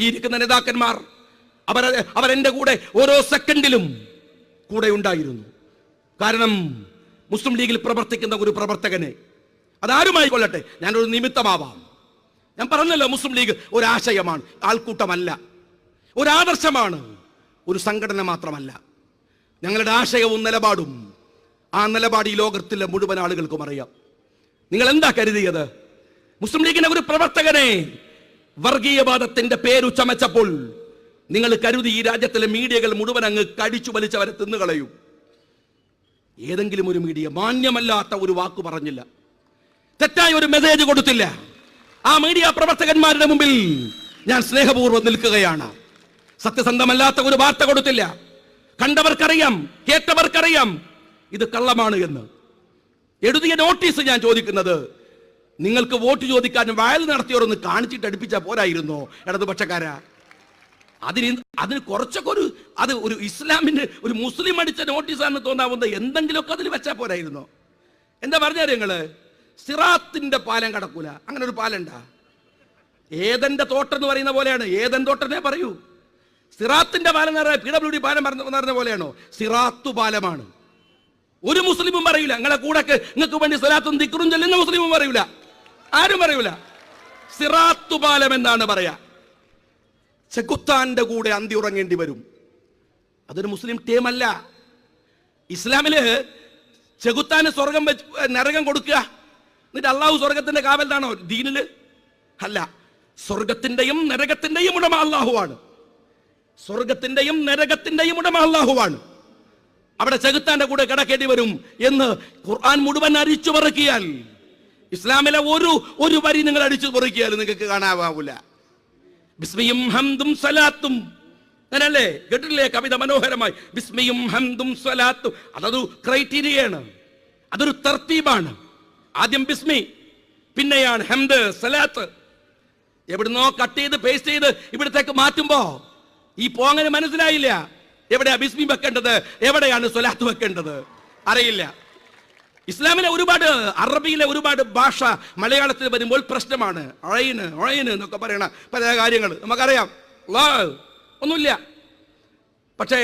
ഈ ഇരിക്കുന്ന നേതാക്കന്മാർ അവരെന്റെ കൂടെ ഓരോ സെക്കൻഡിലും കൂടെ ഉണ്ടായിരുന്നു. കാരണം മുസ്ലിം ലീഗിൽ പ്രവർത്തിക്കുന്ന ഒരു പ്രവർത്തകനെ, അതാരുമായി കൊള്ളട്ടെ, ഞാനൊരു നിമിത്തമാവാം. ഞാൻ പറഞ്ഞല്ലോ, മുസ്ലിം ലീഗ് ഒരാശയമാണ്, ആൾക്കൂട്ടമല്ല, ഒരാദർശമാണ്, ഒരു സംഘടന മാത്രമല്ല. ഞങ്ങളുടെ ആശയവും നിലപാടും, ആ നിലപാട് ഈ ലോകത്തിലെ മുഴുവൻ ആളുകൾക്കും അറിയാം. നിങ്ങൾ എന്താ കരുതിയത്? മുസ്ലിം ലീഗിന്റെ ഒരു പ്രവർത്തകനെ വർഗീയവാദത്തിന്റെ പേരു ചമച്ചപ്പോൾ നിങ്ങൾ കരുതി ഈ രാജ്യത്തിലെ മീഡിയകൾ മുഴുവൻ അങ്ങ് കടിച്ചു വലിച്ചവരെ തിന്നുകളയും. ഏതെങ്കിലും ഒരു മീഡിയ മാന്യമല്ലാത്ത ഒരു വാക്ക് പറഞ്ഞില്ല, തെറ്റായ ഒരു മെസ്സേജ് കൊടുത്തില്ല. ആ മീഡിയ പ്രവർത്തകന്മാരുടെ മുമ്പിൽ ഞാൻ സ്നേഹപൂർവ്വം നിൽക്കുകയാണ്. സത്യസന്ധമല്ലാത്ത ഒരു വാർത്ത കൊടുത്തില്ല. കണ്ടവർക്കറിയാം, കേട്ടവർക്കറിയാം ഇത് കള്ളമാണ് എന്ന്. എഴുതിയ നോട്ടീസ് ഞാൻ ചോദിക്കുന്നത്, നിങ്ങൾക്ക് വോട്ട് ചോദിക്കാനും വയൽ നടത്തിയവരൊന്ന് കാണിച്ചിട്ട് അടുപ്പിച്ചാൽ പോരായിരുന്നോ ഇടതുപക്ഷക്കാരാ? അതിന് കുറച്ചൊക്കെ ഒരു ഇസ്ലാമിന്റെ ഒരു മുസ്ലിം അടിച്ച നോട്ടീസാണെന്ന് തോന്നാവുന്നത് എന്തെങ്കിലുമൊക്കെ അതിൽ വെച്ചാൽ പോരായിരുന്നോ? എന്താ പറഞ്ഞാൽ നിങ്ങള് സിറാത്തിന്റെ പാലം കടക്കൂല, അങ്ങനെ ഒരു പാലണ്ടാ? ഏതന്റെ തോട്ടം എന്ന് പറയുന്ന പോലെയാണ്. ഏതൻ തോട്ടനെ പറയൂ. സിറാത്തിന്റെ പാലം എന്ന് പറഞ്ഞാൽ PWD പാലം പറഞ്ഞ പോലെയാണോ? സിറാത്തു പാലമാണ്. ഒരു മുസ്ലിമും പറയൂല. നിങ്ങളെ കൂടെ നിങ്ങൾക്ക് വേണ്ടി സ്വലാത്തും ദിക്റും ചൊല്ലുന്ന മുസ്ലിമും പറയൂല, ആരും പറയൂല. സിറാത്തു പാലം എന്നാണ് പറയാ. ചെകുത്താന്റെ കൂടെ അന്തി ഉറങ്ങേണ്ടി വരും. അതൊരു മുസ്ലിം ടീമല്ല. ഇസ്ലാമില് ചെകുത്താന് സ്വർഗം നരകം കൊടുക്കുക, എന്നിട്ട് അള്ളാഹു സ്വർഗത്തിന്റെ കാവലാണോ ദീനില്? അല്ല. സ്വർഗത്തിന്റെയും നരകത്തിന്റെയും ഉടമ അള്ളാഹുവാണ്. സ്വർഗത്തിന്റെയും നരകത്തിന്റെയും ഉടമ അള്ളാഹുവാണ്. അവിടെ ചെകുത്താന്റെ കൂടെ കിടക്കേണ്ടി വരും എന്ന് ഖുർആൻ മുഴുവൻ അരിച്ചു പെറുക്കിയാൽ, ഇസ്ലാമിലെ ഒരു വരി നിങ്ങൾ അടിച്ചു പെറുക്കിയാൽ നിങ്ങൾക്ക് കാണാവൂല. ബിസ്മിയും ഹംദും സലാത്തും, അങ്ങനല്ലേ? കേട്ടില്ലേ കവിത മനോഹരമായി? ബിസ്മിയും ഹംദും സലാത്തും. അതൊരു ക്രൈറ്റീരിയയാണ്, അതൊരു തർത്തീബാണ്. ആദ്യം ബിസ്മി, പിന്നെയാണ് ഹംദ്, സലാത്ത്. എവിടുന്നോ കട്ട് ചെയ്ത് പേസ്റ്റ് ചെയ്ത് ഇവിടത്തേക്ക് മാറ്റുമ്പോ ഈ പോങ്ങനെ മനസ്സിലായില്ല. എവിടെയാ ബിസ്മി വെക്കേണ്ടത്, എവിടെയാണ് സ്വലാത്ത് വെക്കേണ്ടത് അറിയില്ല. ഇസ്ലാമിലെ ഒരുപാട്, അറബിയിലെ ഒരുപാട് ഭാഷ മലയാളത്തിൽ വരുമ്പോൾ പ്രശ്നമാണ്. ഒഴയിന് എന്നൊക്കെ പറയണ പല കാര്യങ്ങൾ നമുക്കറിയാം, ഒന്നുമില്ല. പക്ഷേ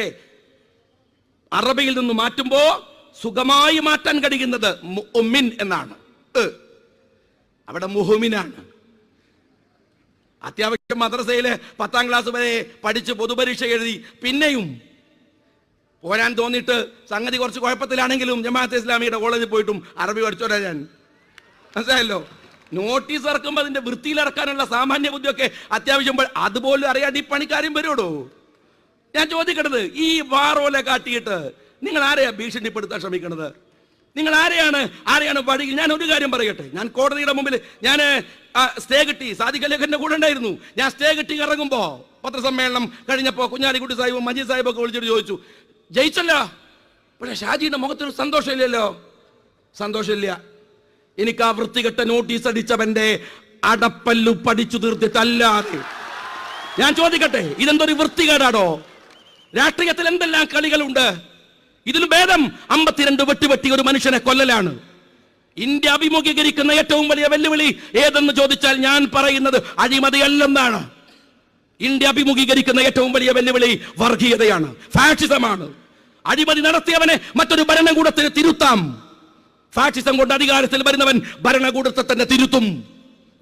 അറബിയിൽ നിന്ന് മാറ്റുമ്പോ സുഖമായി മാറ്റാൻ കഴിയുന്നത് മുഅ്മിൻ എന്നാണ്. അവിടെ മുഹ്മിനാണ്. അത്യാവശ്യം മദ്രസയിലെ 10ാം ക്ലാസ് വരെ പഠിച്ച് പൊതുപരീക്ഷ എഴുതി പിന്നെയും പോരാൻ തോന്നിയിട്ട് സംഗതി കുറച്ച് കുഴപ്പത്തിലാണെങ്കിലും ജമാഅത്തെ ഇസ്ലാമിയുടെ കോളേജിൽ പോയിട്ടും അറബി പഠിച്ചോരാ ഞാൻ. മനസ്സിലായല്ലോ? നോട്ടീസ് ഇറക്കുമ്പോൾ അതിന്റെ വൃത്തിയിലിറക്കാനുള്ള സാമാന്യ ബുദ്ധിയൊക്കെ അത്യാവശ്യം അതുപോലും അറിയാണ്ട് ഈ പണിക്കാരും വരുമോ? ഞാൻ ചോദിക്കണത്, ഈ വാറോല കാട്ടിയിട്ട് നിങ്ങൾ ആരെയാ ഭീഷണിപ്പെടുത്താൻ ശ്രമിക്കണത്? നിങ്ങൾ ആരെയാണ് വഴി? ഞാൻ ഒരു കാര്യം പറയട്ടെ. ഞാൻ കോടതിയുടെ മുമ്പിൽ ഞാൻ സ്റ്റേ കിട്ടി, സാദിഖ് അലി ഖാന്റെ കൂടെ ഉണ്ടായിരുന്നു. ഞാൻ സ്റ്റേ കിട്ടി ഇറങ്ങുമ്പോ പത്രസമ്മേളനം കഴിഞ്ഞപ്പോ കുഞ്ഞാലിക്കുട്ടി സാഹിബും മജീദ് സാഹിബൊക്കെ വിളിച്ചിട്ട് ചോദിച്ചു, ജയിച്ചല്ലോ, പക്ഷെ ഷാജിയുടെ മുഖത്തൊരു സന്തോഷമില്ലല്ലോ. സന്തോഷമില്ല. എനിക്ക് ആ വൃത്തികെട്ട നോട്ടീസ് അടിച്ചവന്റെ അടപ്പല്ലു പഠിച്ചു തീർത്തിട്ടല്ലാതെ. ഞാൻ ചോദിക്കട്ടെ, ഇതെന്തൊരു വൃത്തികേടാണോ? രാഷ്ട്രീയത്തിൽ എന്തെല്ലാം കളികളുണ്ട്. ഇതിന് ഭേദം 52 വെട്ടി ഒരു മനുഷ്യനെ കൊല്ലലാണ്. ഇന്ത്യ അഭിമുഖീകരിക്കുന്ന ഏറ്റവും വലിയ വെല്ലുവിളി ഏതെന്ന് ചോദിച്ചാൽ ഞാൻ പറയുന്നത് അഴിമതിയല്ലെന്നാണ്. ഇന്ത്യ അഭിമുഖീകരിക്കുന്ന ഏറ്റവും വലിയ വെല്ലുവിളി വർഗീയതയാണ്, ഫാഷിസമാണ്. അഴിമതി നടത്തിയവനെ മറ്റൊരു ഭരണകൂടത്തിന് തിരുത്താം. ഫാഷിസം കൊണ്ട് അധികാരത്തിൽ വരുന്നവൻ ഭരണകൂടത്തെ തന്നെ തിരുത്തും,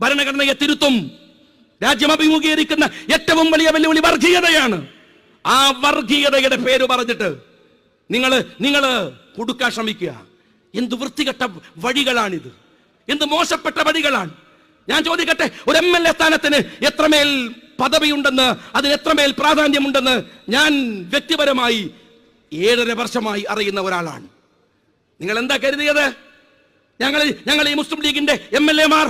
ഭരണഘടനയെ തിരുത്തും. രാജ്യം അഭിമുഖീകരിക്കുന്ന ഏറ്റവും വലിയ വെല്ലുവിളി വർഗീയതയാണ്. ആ വർഗീയതയുടെ പേര് പറഞ്ഞിട്ട് നിങ്ങൾ കൊടുക്കാൻ ശ്രമിക്കുക. എന്ത് വൃത്തികെട്ട വഴികളാണിത്, എന്ത് മോശപ്പെട്ട വഴികളാണ്. ഞാൻ ചോദിക്കട്ടെ, ഒരു MLA സ്ഥാനത്തിന് എത്രമേൽ പദവിയുണ്ടെന്ന്, അതിന് എത്രമേൽ പ്രാധാന്യമുണ്ടെന്ന് ഞാൻ വ്യക്തിപരമായി 7.5 വർഷമായി അറിയുന്ന ഒരാളാണ്. നിങ്ങൾ എന്താ കരുതിയത്? ഞങ്ങൾ ഈ മുസ്ലിം ലീഗിന്റെ MLA-മാർ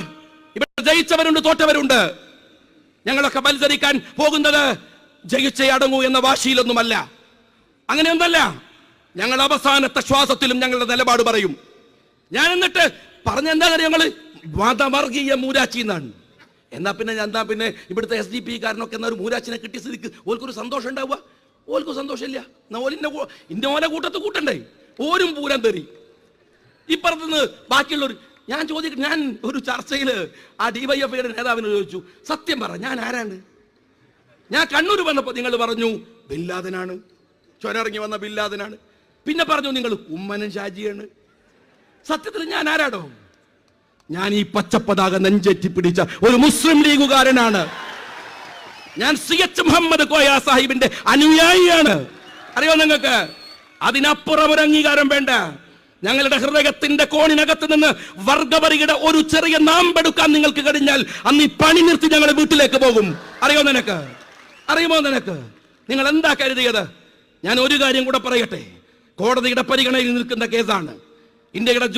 ഇവിടെ ജയിച്ചവരുണ്ട്, തോറ്റവരുണ്ട്. ഞങ്ങളൊക്കെ മത്സരിക്കാൻ പോകുന്നത് ജയിച്ചേ അടങ്ങൂ എന്ന വാശിയിലൊന്നുമല്ല. അങ്ങനെയൊന്നല്ല. ഞങ്ങൾ അവസാനത്തെ ശ്വാസത്തിലും ഞങ്ങളുടെ നിലപാട് പറയും. ഞാൻ എന്നിട്ട് പറഞ്ഞെന്താ ഞങ്ങള് മതവർഗീയ മൂരാച്ചി എന്നാണ്. എന്നാ പിന്നെ ഇവിടുത്തെ SDP കാരനൊക്കെ എന്നാ ഒരു മൂരാച്ചിനെ കിട്ടിയ സ്ഥിതിക്ക് ഓൽക്കൊരു സന്തോഷം ഉണ്ടാവുക? ഓൽക്കും സന്തോഷമില്ല. ഇന്ന ഓല കൂട്ടത്ത് കൂട്ടണ്ടേ? ഓരും പൂരം തരി. ഇപ്പുറത്തുനിന്ന് ബാക്കിയുള്ളവർ. ഞാൻ ഒരു ചർച്ചയിൽ ആ DYFIയുടെ നേതാവിനെ ചോദിച്ചു, സത്യം പറ, ഞാൻ ആരാണ്? ഞാൻ കണ്ണൂർ വന്നപ്പോൾ നിങ്ങൾ പറഞ്ഞു ബിൻ ലാദനാണ്, ചുരമിറങ്ങി വന്ന ബിൻ ലാദനാണ്. പിന്നെ പറഞ്ഞു നിങ്ങൾ ഉമ്മനും ഷാജിയാണ്. സത്യത്തിൽ ഞാൻ ആരാടോ? ഞാൻ ഈ പച്ചപ്പതാക നെഞ്ചേറ്റി പിടിച്ച ഒരു മുസ്ലിം ലീഗുകാരനാണ്. ഞാൻ CH മുഹമ്മദ് കോയ സാഹിബിന്റെ അനുയായിയാണ്. അറിയോ നിങ്ങൾക്ക്? അതിനപ്പുറം ഒരു അംഗീകാരം വേണ്ട. ഞങ്ങളുടെ ഹൃദയത്തിന്റെ കോണിനകത്ത് നിന്ന് വർഗപരിയുടെ ഒരു ചെറിയ നാമ്പെടുക്കാൻ നിങ്ങൾക്ക് കഴിഞ്ഞാൽ അന്ന് ഈ പണി നിർത്തി ഞങ്ങൾ വീട്ടിലേക്ക് പോകും. അറിയോ നിനക്ക്? അറിയുമോ നിനക്ക്? നിങ്ങൾ എന്താ കരുതിയത്? ഞാൻ ഒരു കാര്യം കൂടെ പറയട്ടെ. കോടതിയുടെ പരിഗണനയിൽ നിൽക്കുന്ന കേസാണ്. ഇന്ത്യയുടെ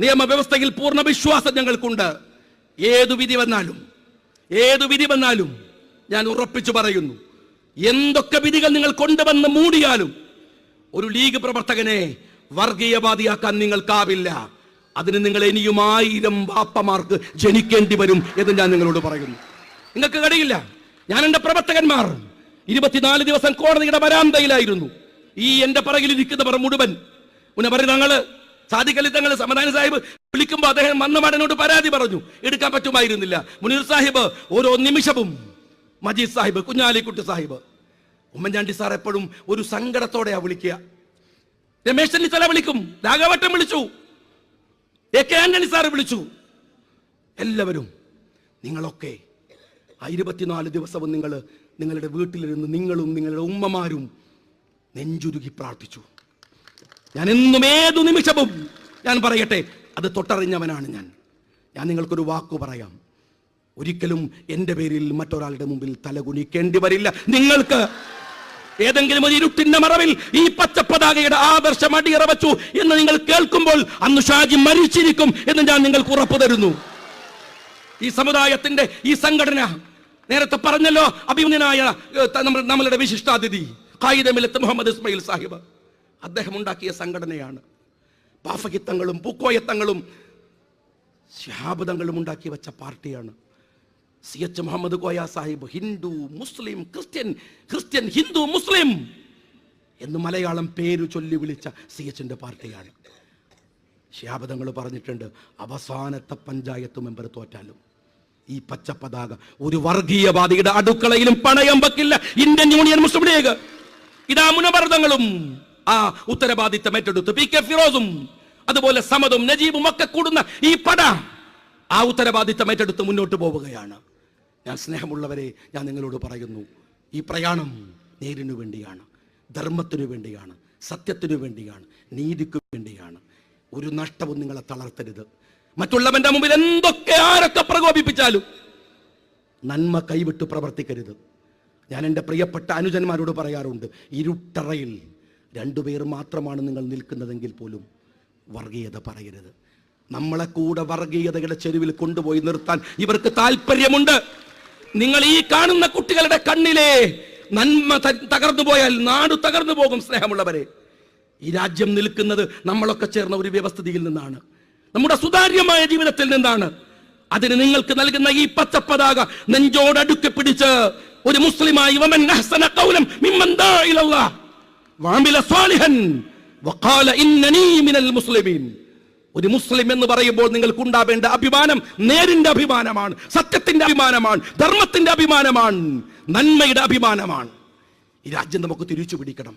നിയമവ്യവസ്ഥയിൽ പൂർണ്ണ വിശ്വാസം ഞങ്ങൾക്കുണ്ട്. ഏതു വിധി വന്നാലും ഞാൻ ഉറപ്പിച്ചു പറയുന്നു, എന്തൊക്കെ വിധികൾ നിങ്ങൾ കൊണ്ടുവന്ന് മൂടിയാലും ഒരു ലീഗ് പ്രവർത്തകനെ വർഗീയവാദിയാക്കാൻ നിങ്ങൾക്കാവില്ല. അതിന് നിങ്ങൾ ഇനിയും 1000 ബാപ്പമാർക്ക് ജനിക്കേണ്ടി വരും എന്ന് ഞാൻ നിങ്ങളോട് പറയുന്നു. നിങ്ങൾക്ക് കഴിയില്ല. ഞാൻ എൻ്റെ പ്രവർത്തകന്മാർ 24 ദിവസം കോടതിയുടെ വരാന്തയിലായിരുന്നു. ഈ എൻ്റെ പറകിലിരിക്കുന്നവർ മുഴുവൻ തങ്ങള് സാദിഖലി തങ്ങൾ സമാധാന സാഹിബ് വിളിക്കുമ്പോൾ അദ്ദേഹം മന്നമാടനോട് പരാതി പറഞ്ഞു. എടുക്കാൻ പറ്റുമായിരുന്നില്ല. മുനീർ സാഹിബ് ഓരോ നിമിഷവും, മജീദ് സാഹിബ്, കുഞ്ഞാലിക്കുട്ടി സാഹിബ്, ഉമ്മൻചാണ്ടി സാർ എപ്പോഴും ഒരു സങ്കടത്തോടെയാ വിളിക്കുക. രമേശ് ചെന്നിത്തല വിളിക്കും, രാഘവട്ടം വിളിച്ചു, AK ആന്റണി സാർ വിളിച്ചു. എല്ലാവരും നിങ്ങളൊക്കെ 24 ദിവസവും നിങ്ങളുടെ വീട്ടിലിരുന്ന് നിങ്ങളും നിങ്ങളുടെ ഉമ്മമാരും നെഞ്ചുരുകി പ്രാർത്ഥിച്ചു. ഞാൻ എന്നും ഏതു നിമിഷവും ഞാൻ പറയട്ടെ, അത് തൊട്ടറിഞ്ഞവനാണ് ഞാൻ നിങ്ങൾക്കൊരു വാക്കു പറയാം. ഒരിക്കലും എൻ്റെ പേരിൽ മറ്റൊരാളുടെ മുമ്പിൽ തലകുനിക്കേണ്ടി വരില്ല. നിങ്ങൾക്ക് ഏതെങ്കിലും ഒരു ഇരുട്ടിന്റെ മറവിൽ ഈ പച്ചപ്പതാകയുടെ ആദർശം അടിയറവച്ചു എന്ന് നിങ്ങൾ കേൾക്കുമ്പോൾ അന്ന് ഷാജി മരിച്ചിരിക്കും എന്ന് ഞാൻ നിങ്ങൾക്ക് ഉറപ്പു തരുന്നു. ഈ സമുദായത്തിന്റെ ഈ സംഘടന നേരത്തെ പറഞ്ഞല്ലോ, അഭിമന്യനായ നമ്മളുടെ വിശിഷ്ടാതിഥി ഖായിദ മില്ലത്ത് മുഹമ്മദ് ഇസ്മായിൽ സാഹിബ്, അദ്ദേഹം ഉണ്ടാക്കിയ സംഘടനയാണ്. ബാഫകിത്തങ്ങളും പൂക്കോയത്തങ്ങളും ശഹാബദങ്ങളും ഉണ്ടാക്കി വെച്ച പാർട്ടിയാണ്. CH Muhammad Koya Sahib Hindu Muslim Christian Hindu മുസ്ലിം എന്ന് മലയാളം പേര് ചൊല്ലി വിളിച്ച CHന്റെ പാർട്ടിയാണ്. ശഹാബദങ്ങൾ പറഞ്ഞിട്ടുണ്ട്, അവസാനത്തെ പഞ്ചായത്ത് മെമ്പർ തോറ്റാലും ഈ പച്ചപ്പതാക ഒരു വർഗീയവാദിയുടെ അടുക്കളയിലും പണയം വെക്കില്ല. ഇന്ത്യൻ യൂണിയൻ മുസ്ലിം ലീഗ് ഇതാ മുനവർദ്ധങ്ങളും ആ ഉത്തരവാദിത്തം ഏറ്റെടുത്ത് PK ഫിറോസും അതുപോലെ സമദും നജീബും ഒക്കെ കൂടുന്ന ഈ പട ആ ഉത്തരവാദിത്തം ഏറ്റെടുത്ത് മുന്നോട്ട് പോവുകയാണ്. ഞാൻ സ്നേഹമുള്ളവരെ, ഞാൻ നിങ്ങളോട് പറയുന്നു, ഈ പ്രയാണം നേരിനു വേണ്ടിയാണ്, ധർമ്മത്തിനു വേണ്ടിയാണ്, സത്യത്തിനു വേണ്ടിയാണ്, നീതിക്ക് വേണ്ടിയാണ്. ഒരു നഷ്ടവും നിങ്ങളെ തളർത്തരുത്. മറ്റുള്ളവന്റെ മുമ്പിൽ എന്തൊക്കെ ആരൊക്കെ പ്രകോപിപ്പിച്ചാലും നന്മ കൈവിട്ട് പ്രവർത്തിക്കരുത്. ഞാൻ എൻ്റെ പ്രിയപ്പെട്ട അനുജന്മാരോട് പറയാറുണ്ട്, ഇരുട്ടറയിൽ 2 പേർ മാത്രമാണ് നിങ്ങൾ നിൽക്കുന്നതെങ്കിൽ പോലും വർഗീയത പറയരുത്. നമ്മളെ കൂടെ വർഗീയതയുടെ ചെരുവിൽ കൊണ്ടുപോയി നിർത്താൻ ഇവർക്ക് താല്പര്യമുണ്ട്. നിങ്ങൾ ഈ കാണുന്ന കുട്ടികളുടെ കണ്ണിലെ നന്മ തകർന്നു പോയാൽ നാട് തകർന്നു പോകും. സ്നേഹമുള്ളവരെ, ഈ രാജ്യം നിൽക്കുന്നത് നമ്മളൊക്കെ ചേർന്ന ഒരു വ്യവസ്ഥിതിയിൽ നിന്നാണ്, നമ്മുടെ സുതാര്യമായ ജീവിതത്തിൽ നിന്നാണ്. അതിന് നിങ്ങൾക്ക് നൽകുന്ന ഈ പച്ചപ്പതാക നെഞ്ചോടടുക്കി പിടിച്ച് ഒരു മുസ്ലിമായി വമൻ അഹ്സന ഖൗലൻ മിമ്മൻ ദാ ഇലല്ലാഹ് വഅമില സ്വാലിഹൻ വഖാല ഇന്നനീ മിനൽ മുസ്ലിമീൻ. ഒരു മുസ്ലിം എന്ന് പറയുമ്പോൾ നിങ്ങൾക്ക് ഉണ്ടാവേണ്ട അഭിമാനം നേരിന്റെ അഭിമാനമാണ്, സത്യത്തിന്റെ അഭിമാനമാണ്, ധർമ്മത്തിന്റെ അഭിമാനമാണ്, നന്മയുടെ അഭിമാനമാണ്. ഈ രാജ്യം നമുക്ക് തിരിച്ചു പിടിക്കണം.